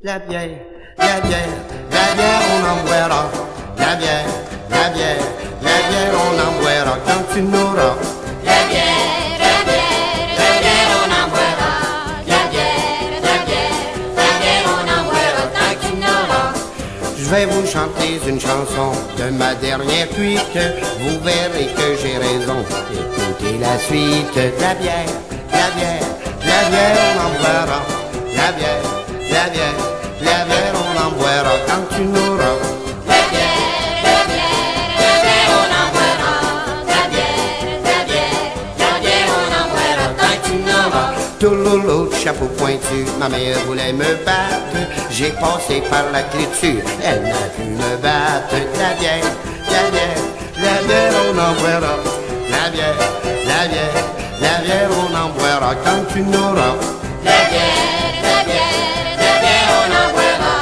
La bière, la bière, la bière, on en boira. La bière, la bière, la bière, on en boira quand tu n'auras. La bière, la bière, la bière, on en boira. La bière, la bière, la bière, on en boira tant qu'il n'aura. Je vais vous chanter une chanson de ma dernière cuite. Vous verrez que j'ai raison. Écoutez la suite. La bière, la bière, la bière, on en boira. La bière, la bière, la bière, on en boira quand tu n'auras. La bière, la bière, la bière, on en boira. La bière, la bière, la bière, on en boira tant qu'il n'aura. Touloulou, chapeau pointu, ma mère voulait me battre. J'ai passé par la clôture, elle n'a pu me battre. La bière, la bière, la bière, on en boira. La bière, la bière, la bière, on en boira quand tu n'auras. La bière, la bière, la bière, on en boira.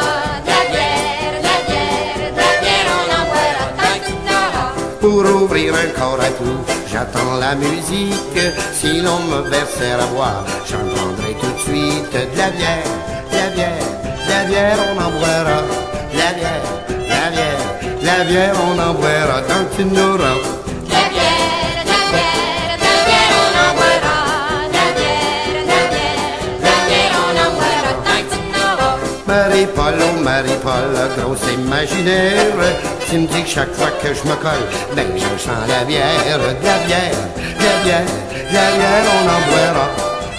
La bière, la bière, la bière, on en boira tant qu'il n'aura. Pour ouvrir un corps à tout, j'attends la musique. Si l'on me versait à boire, j'en prendrai tout de suite. De la bière, la bière, la bière, on en boira. La bière, la bière, la bière, on en boira tant que tu n'auras. La bière, la bière, la bière, on en boira. La bière, la bière, la bière, on en boira tant qu'il n'aura. Marie-Paul, oh Marie-Paul, grosse imaginaire. Tu me dis que chaque fois que je me colle, ben je sens la bière. De la bière, la bière, la bière, on en boira.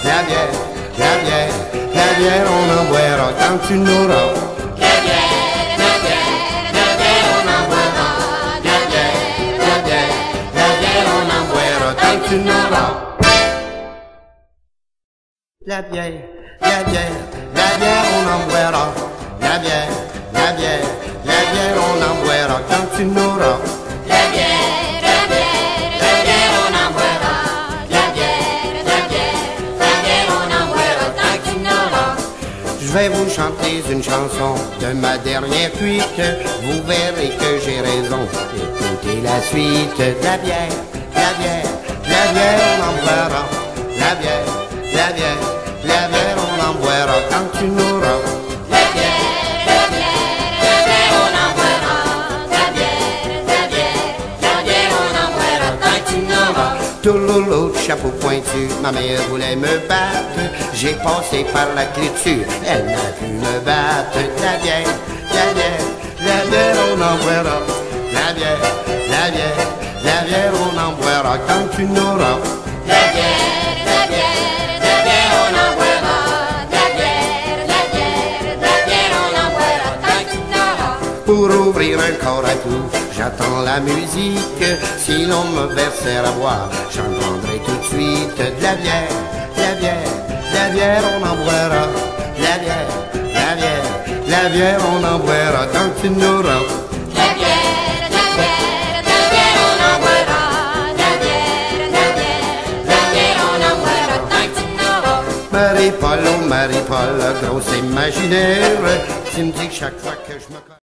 La bière, la bière, la bière, on en boira quand tu n'auras. La bière, la bière, la bière, on en boira. La bière, la bière, la bière, on en boira tant qu'il n'aura. La bière, la bière, la bière, on en boira. La bière, la bière, la bière, on en boira quand tu n'auras. La bière, la bière, la bière, on en boira. La bière, la bière, la bière, on en boira tant qu'il n'aura. Je vais vous chanter une chanson de ma dernière cuite. Vous verrez que j'ai raison. Écoutez la suite. La bière, la bière, la bière, on en boira. La bière, la bière, la bière, on en boira quand tu n'auras. La bière, la bière, la bière, on en boira. La bière, la bière, la bière, on en boira tant qu'il n'aura. Touloulou, chapeau pointu, ma mère voulait me battre. J'ai passé par la clôture, elle n'a pu me battre. La bière, la bière, la bière, on en boira. La bière, la bière, la bière, on en boira quand tu n'auras. La bière, la bière, la bière, on en boira. La bière, la bière, la bière, on en boira tant qu'il n'aura. Pour ouvrir un corps à tout, j'attends la musique. Si l'on me versait à boire, j'en prendrai tout de suite. De la bière, la bière, la bière, on en boira. La bière, la bière, la bière, on en boira tant que tu n'auras. La bière, la bière, la bière, on en boira. La bière, la bière, la bière, on en boira tant qu'il n'aura. Marie-Paul, oh Marie-Paul, grosse imaginaire. Tu me dis que chaque fois que je me colle